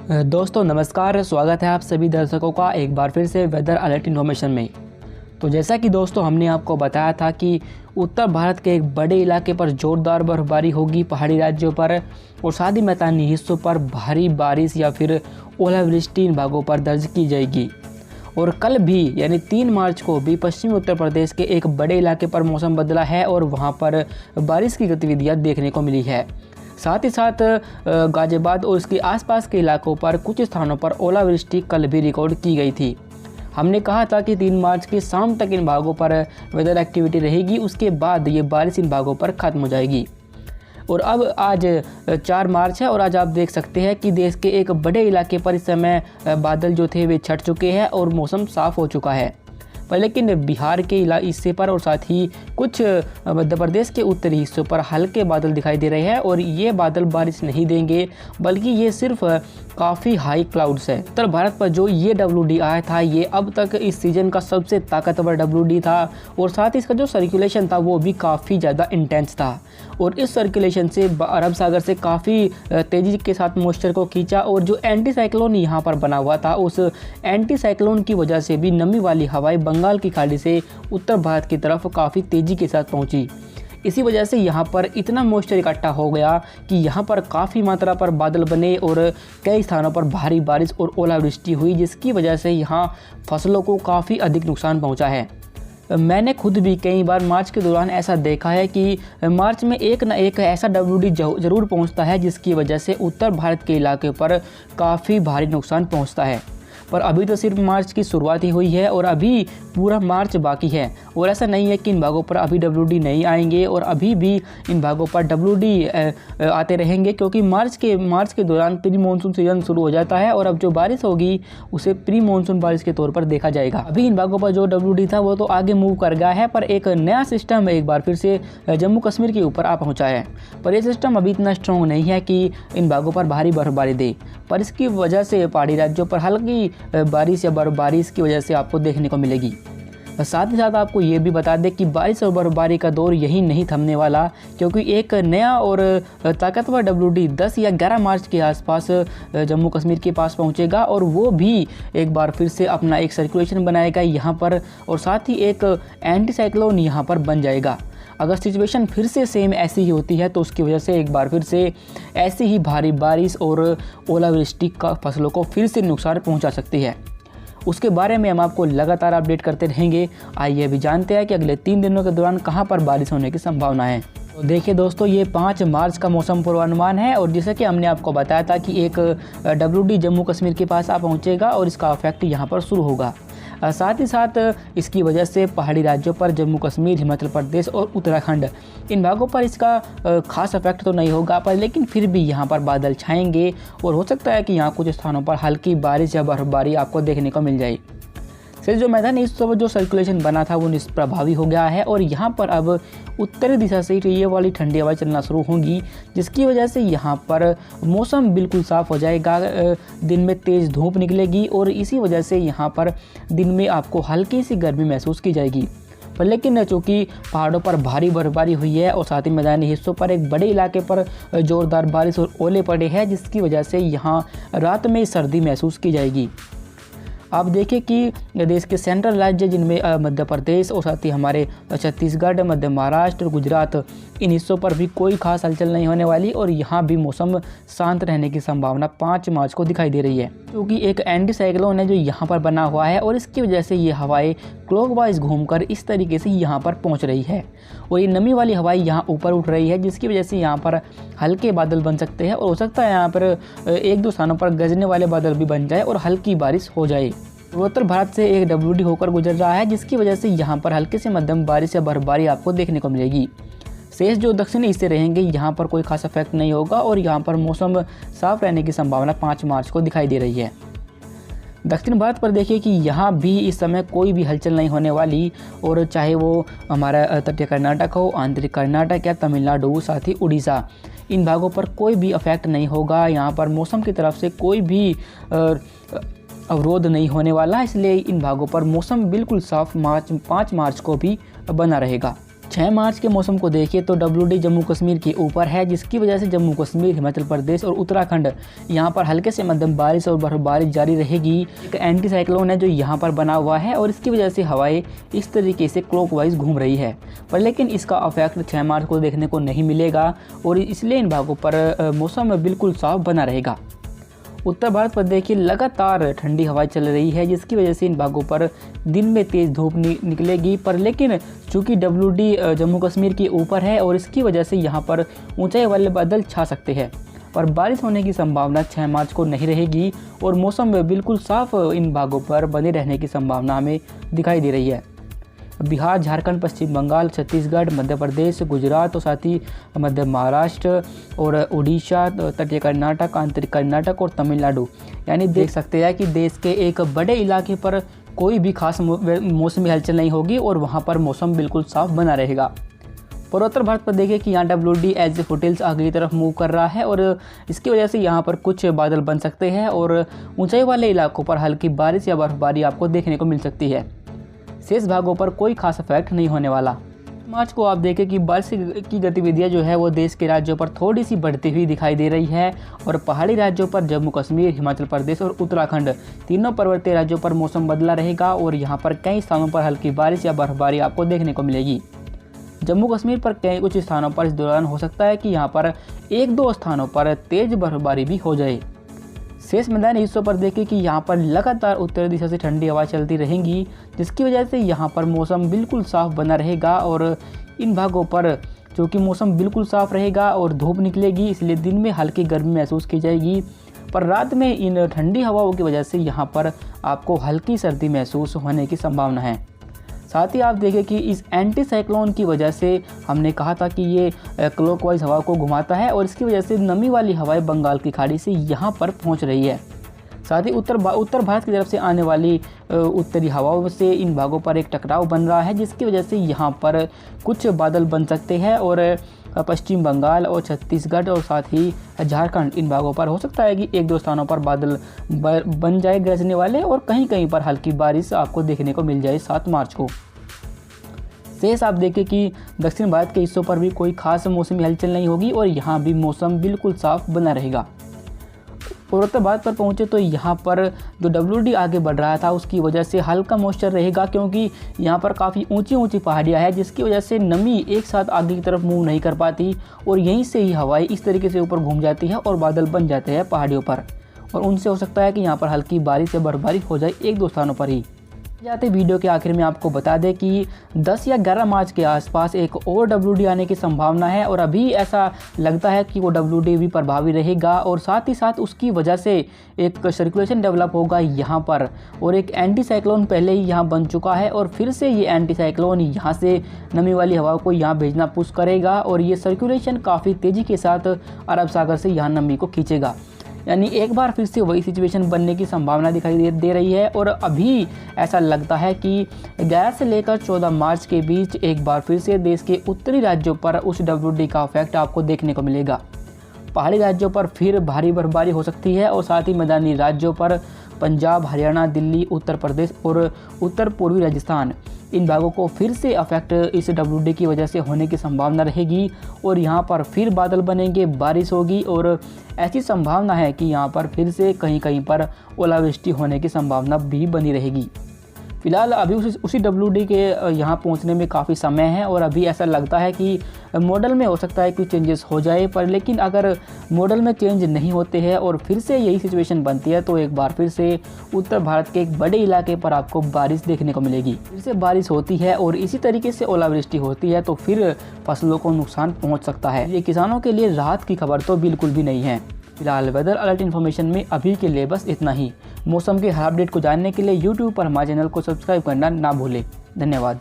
दोस्तों नमस्कार, स्वागत है आप सभी दर्शकों का एक बार फिर से वेदर अलर्ट इन्फॉर्मेशन में। तो जैसा कि दोस्तों हमने आपको बताया था कि उत्तर भारत के एक बड़े इलाके पर जोरदार बर्फबारी होगी पहाड़ी राज्यों पर, और साथ ही मैदानी हिस्सों पर भारी बारिश या फिर ओलावृष्टि इन भागों पर दर्ज की जाएगी। और कल भी यानी 3 मार्च को भी पश्चिमी उत्तर प्रदेश के एक बड़े इलाके पर मौसम बदला है और वहां पर बारिश की गतिविधियां देखने को मिली है। साथ ही साथ गाजियाबाद और उसके आसपास के इलाकों पर कुछ स्थानों पर ओलावृष्टि कल भी रिकॉर्ड की गई थी। हमने कहा था कि 3 मार्च की शाम तक इन भागों पर वेदर एक्टिविटी रहेगी, उसके बाद ये बारिश इन भागों पर ख़त्म हो जाएगी। और अब आज 4 मार्च है और आज आप देख सकते हैं कि देश के एक बड़े इलाके पर इस समय बादल जो थे वे छट चुके हैं और मौसम साफ़ हो चुका है। पर लेकिन बिहार के हिस्से पर और साथ ही कुछ मध्य प्रदेश के उत्तरी हिस्सों पर हल्के बादल दिखाई दे रहे हैं और ये बादल बारिश नहीं देंगे, बल्कि ये सिर्फ काफ़ी हाई क्लाउड्स है। उत्तर भारत पर जो ये WD आया था, ये अब तक इस सीज़न का सबसे ताकतवर WD था और साथ ही इसका जो सर्कुलेशन था वो भी काफ़ी ज़्यादा इंटेंस था। और इस सर्कुलेशन से अरब सागर से काफ़ी तेज़ी के साथ मॉइस्चर को खींचा और जो एंटी साइक्लोन यहाँ पर बना हुआ था, उस एंटी साइक्लोन की वजह से भी नमी वाली हवाएं बंगाल की खाड़ी से उत्तर भारत की तरफ काफ़ी तेज़ी के साथ पहुँची। इसी वजह से यहाँ पर इतना मॉइस्चर इकट्ठा हो गया कि यहाँ पर काफ़ी मात्रा पर बादल बने और कई स्थानों पर भारी बारिश और ओलावृष्टि हुई, जिसकी वजह से यहाँ फसलों को काफ़ी अधिक नुकसान पहुँचा है। मैंने खुद भी कई बार मार्च के दौरान ऐसा देखा है कि मार्च में एक न एक ऐसा WD ज़रूर पहुँचता है जिसकी वजह से उत्तर भारत के इलाके पर काफ़ी भारी नुकसान पहुँचता है। पर अभी तो सिर्फ मार्च की शुरुआत ही हुई है और अभी पूरा मार्च बाकी है। और ऐसा नहीं है कि इन भागों पर अभी WD नहीं आएंगे, और अभी भी इन भागों पर WD आते रहेंगे, क्योंकि मार्च के दौरान प्री मानसून सीजन शुरू हो जाता है और अब जो बारिश होगी उसे प्री मानसून बारिश के तौर पर देखा जाएगा। अभी इन भागों पर जो WD था वो तो आगे मूव कर गया है, पर एक नया सिस्टम एक बार फिर से जम्मू कश्मीर के ऊपर आ पहुँचा है। पर यह सिस्टम अभी इतना स्ट्रॉन्ग नहीं है कि इन भागों पर भारी बर्फबारी दे, पर इसकी वजह से पहाड़ी राज्यों पर हल्की बारिश या बर्फबारी की वजह से आपको देखने को मिलेगी। साथ ही साथ आपको ये भी बता दें कि बारिश और बर्फबारी का दौर यही नहीं थमने वाला, क्योंकि एक नया और ताकतवर WD 10 या 11 मार्च के आसपास जम्मू कश्मीर के पास पहुंचेगा और वो भी एक बार फिर से अपना एक सर्कुलेशन बनाएगा यहाँ पर, और साथ ही एक एंटी साइक्लोन यहाँ पर बन जाएगा। अगर सिचुएशन फिर से सेम ऐसी ही होती है तो उसकी वजह से एक बार फिर से ऐसी ही भारी बारिश और ओलावृष्टि का फसलों को फिर से नुकसान पहुंचा सकती है। उसके बारे में हम आपको लगातार अपडेट करते रहेंगे। आइए अभी जानते हैं कि अगले 3 दिनों के दौरान कहां पर बारिश होने की संभावना है। तो देखिए दोस्तों, ये 5 मार्च का मौसम पूर्वानुमान है और जैसा कि हमने आपको बताया था कि एक WD जम्मू कश्मीर के पास आ पहुँचेगा और इसका इफेक्ट यहाँ पर शुरू होगा। साथ ही साथ इसकी वजह से पहाड़ी राज्यों पर जम्मू कश्मीर, हिमाचल प्रदेश और उत्तराखंड, इन भागों पर इसका खास इफेक्ट तो नहीं होगा, पर लेकिन फिर भी यहाँ पर बादल छाएंगे और हो सकता है कि यहाँ कुछ स्थानों पर हल्की बारिश या बर्फबारी आपको देखने को मिल जाए। सिर्फ जो मैदानी हिस्सों पर जो सर्कुलेशन बना था वो निष्प्रभावी हो गया है और यहाँ पर अब उत्तरी दिशा से ये वाली ठंडी हवाएं चलना शुरू होंगी, जिसकी वजह से यहाँ पर मौसम बिल्कुल साफ़ हो जाएगा। दिन में तेज़ धूप निकलेगी और इसी वजह से यहाँ पर दिन में आपको हल्की सी गर्मी महसूस की जाएगी। पर लेकिन चूँकि पहाड़ों पर भारी बर्फबारी हुई है और साथ ही मैदानी हिस्सों पर एक बड़े इलाके पर ज़ोरदार बारिश और ओले पड़े हैं, जिसकी वजह से यहाँ रात में सर्दी महसूस की जाएगी। आप देखें कि देश के सेंट्रल राज्य जिनमें मध्य प्रदेश और साथ ही हमारे छत्तीसगढ़, मध्य महाराष्ट्र और गुजरात, इन हिस्सों पर भी कोई खास हलचल नहीं होने वाली और यहाँ भी मौसम शांत रहने की संभावना 5 मार्च को दिखाई दे रही है, क्योंकि एक एंटी साइक्लोन है जो यहाँ पर बना हुआ है और इसकी वजह से ये हवाएं क्लॉकवाइज घूमकर इस तरीके से यहाँ पर पहुँच रही है और ये नमी वाली हवाएं यहाँ ऊपर उठ रही है, जिसकी वजह से यहाँ पर हल्के बादल बन सकते हैं और हो सकता है यहाँ पर 1-2 स्थानों पर गरजने वाले बादल भी बन जाए और हल्की बारिश हो जाए। उत्तर भारत से एक WD होकर गुजर रहा है, जिसकी वजह से यहाँ पर हल्के से मध्यम बारिश या बर्फबारी आपको देखने को मिलेगी। शेष जो दक्षिणी हिस्से रहेंगे यहाँ पर कोई खास इफेक्ट नहीं होगा और यहाँ पर मौसम साफ रहने की संभावना 5 मार्च को दिखाई दे रही है। दक्षिण भारत पर देखिए कि यहाँ भी इस समय कोई भी हलचल नहीं होने वाली, और चाहे वो हमारा तटीय कर्नाटक हो, आंतरिक कर्नाटक या तमिलनाडु, साथ ही उड़ीसा, इन भागों पर कोई भी इफेक्ट नहीं होगा। यहाँ पर मौसम की तरफ से कोई भी अवरोध नहीं होने वाला, इसलिए इन भागों पर मौसम बिल्कुल साफ 5 मार्च को भी बना रहेगा। 6 मार्च के मौसम को देखिए तो WD जम्मू कश्मीर के ऊपर है, जिसकी वजह से जम्मू कश्मीर, हिमाचल प्रदेश और उत्तराखंड यहाँ पर हल्के से मध्यम बारिश और बर्फबारी जारी रहेगी। एक एंटी साइक्लोन है जो यहाँ पर बना हुआ है और इसकी वजह से हवाएं इस तरीके से क्लॉकवाइज घूम रही है, पर लेकिन इसका इफेक्ट 6 मार्च को देखने को नहीं मिलेगा और इसलिए इन भागों पर मौसम बिल्कुल साफ बना रहेगा। उत्तर भारत पर देखिए लगातार ठंडी हवाएं चल रही है, जिसकी वजह से इन भागों पर दिन में तेज़ धूप निकलेगी, पर लेकिन चूंकि WD जम्मू कश्मीर के ऊपर है और इसकी वजह से यहाँ पर ऊंचाई वाले बादल छा सकते हैं, पर बारिश होने की संभावना 6 मार्च को नहीं रहेगी और मौसम बिल्कुल साफ इन भागों पर बने रहने की संभावना हमें दिखाई दे रही है। बिहार, झारखंड, पश्चिम बंगाल, छत्तीसगढ़, मध्य प्रदेश, गुजरात और साथ ही मध्य महाराष्ट्र और उड़ीसा, तटीय कर्नाटक, आंतरिक कर्नाटक और तमिलनाडु, यानी देख सकते हैं कि देश के एक बड़े इलाके पर कोई भी खास मौसमी हलचल नहीं होगी और वहां पर मौसम बिल्कुल साफ बना रहेगा। पूर्वोत्तर भारत पर देखिए कि यहाँ WD एज फुटेल्स अगली तरफ मूव कर रहा है और इसकी वजह से यहाँ पर कुछ बादल बन सकते हैं और ऊंचाई वाले इलाकों पर हल्की बारिश या बर्फबारी आपको देखने को मिल सकती है। शेष भागों पर कोई खास इफेक्ट नहीं होने वाला। मार्च को आप देखें कि बारिश की गतिविधियां जो है वो देश के राज्यों पर थोड़ी सी बढ़ती हुई दिखाई दे रही है और पहाड़ी राज्यों पर जम्मू कश्मीर, हिमाचल प्रदेश और उत्तराखंड तीनों पर्वतीय राज्यों पर मौसम बदला रहेगा और यहाँ पर कई स्थानों पर हल्की बारिश या बर्फबारी आपको देखने को मिलेगी। जम्मू कश्मीर पर कई कुछ स्थानों पर इस दौरान हो सकता है कि यहाँ पर 1-2 स्थानों पर तेज़ बर्फबारी भी हो जाए। शेष मैदानी हिस्सों पर देखिए कि यहाँ पर लगातार उत्तरी दिशा से ठंडी हवा चलती रहेंगी, जिसकी वजह से यहाँ पर मौसम बिल्कुल साफ बना रहेगा और इन भागों पर चूँकि मौसम बिल्कुल साफ रहेगा और धूप निकलेगी, इसलिए दिन में हल्की गर्मी महसूस की जाएगी, पर रात में इन ठंडी हवाओं की वजह से यहाँ पर आपको हल्की सर्दी महसूस होने की संभावना है। साथ ही आप देखें कि इस एंटी साइक्लोन की वजह से हमने कहा था कि ये क्लॉकवाइज हवा को घुमाता है और इसकी वजह से नमी वाली हवाएं बंगाल की खाड़ी से यहाँ पर पहुँच रही है। साथ ही उत्तर भारत की तरफ से आने वाली उत्तरी हवाओं से इन भागों पर एक टकराव बन रहा है, जिसकी वजह से यहाँ पर कुछ बादल बन सकते हैं और पश्चिम बंगाल और छत्तीसगढ़ और साथ ही झारखंड इन भागों पर हो सकता है कि 1-2 स्थानों पर बादल बन जाए गरजने वाले और कहीं कहीं पर हल्की बारिश आपको देखने को मिल जाए 7 मार्च को। शेष आप देखें कि दक्षिण भारत के हिस्सों पर भी कोई खास मौसमी हलचल नहीं होगी और यहाँ भी मौसम बिल्कुल साफ बना रहेगा। पूर्वोत्तर भारत पर पहुँचे तो यहाँ पर जो WD आगे बढ़ रहा था उसकी वजह से हल्का मॉइस्चर रहेगा, क्योंकि यहाँ पर काफ़ी ऊंची पहाड़ियाँ हैं, जिसकी वजह से नमी एक साथ आगे की तरफ मूव नहीं कर पाती और यहीं से ही हवाएं इस तरीके से ऊपर घूम जाती है और बादल बन जाते हैं पहाड़ियों पर और उनसे हो सकता है कि यहाँ पर हल्की बारिश या बर्फबारी हो जाए 1-2 स्थानों पर ही। जाते वीडियो के आखिर में आपको बता दें कि 10 या 11 मार्च के आसपास एक और WD आने की संभावना है और अभी ऐसा लगता है कि वो WD भी प्रभावी रहेगा और साथ ही साथ उसकी वजह से एक सर्कुलेशन डेवलप होगा यहाँ पर और एक एंटी साइक्लोन पहले ही यहाँ बन चुका है और फिर से ये एंटी साइक्लोन यहाँ से नमी वाली हवा को यहाँ भेजना पुश करेगा और ये सर्कुलेशन काफ़ी तेज़ी के साथ अरब सागर से यहाँ नमी को खींचेगा, यानी एक बार फिर से वही सिचुएशन बनने की संभावना दिखाई दे रही है और अभी ऐसा लगता है कि 11 से लेकर 14 मार्च के बीच एक बार फिर से देश के उत्तरी राज्यों पर उस WD का इफेक्ट आपको देखने को मिलेगा। पहाड़ी राज्यों पर फिर भारी बर्फबारी हो सकती है और साथ ही मैदानी राज्यों पर पंजाब, हरियाणा, दिल्ली, उत्तर प्रदेश और उत्तर पूर्वी राजस्थान इन भागों को फिर से अफेक्ट इस WD की वजह से होने की संभावना रहेगी और यहाँ पर फिर बादल बनेंगे, बारिश होगी और ऐसी संभावना है कि यहाँ पर फिर से कहीं कहीं पर ओलावृष्टि होने की संभावना भी बनी रहेगी। फिलहाल अभी उसी WD के यहाँ पहुँचने में काफ़ी समय है और अभी ऐसा लगता है कि मॉडल में हो सकता है कुछ चेंजेस हो जाए, पर लेकिन अगर मॉडल में चेंज नहीं होते हैं और फिर से यही सिचुएशन बनती है तो एक बार फिर से उत्तर भारत के एक बड़े इलाके पर आपको बारिश देखने को मिलेगी। फिर से बारिश होती है और इसी तरीके से ओलावृष्टि होती है तो फिर फसलों को नुकसान पहुँच सकता है। ये किसानों के लिए राहत की खबर तो बिल्कुल भी नहीं है। फिलहाल वेदर अलर्ट इन्फॉर्मेशन में अभी के लिए बस इतना ही। मौसम के हर अपडेट को जानने के लिए YouTube पर हमारे चैनल को सब्सक्राइब करना ना भूलें। धन्यवाद।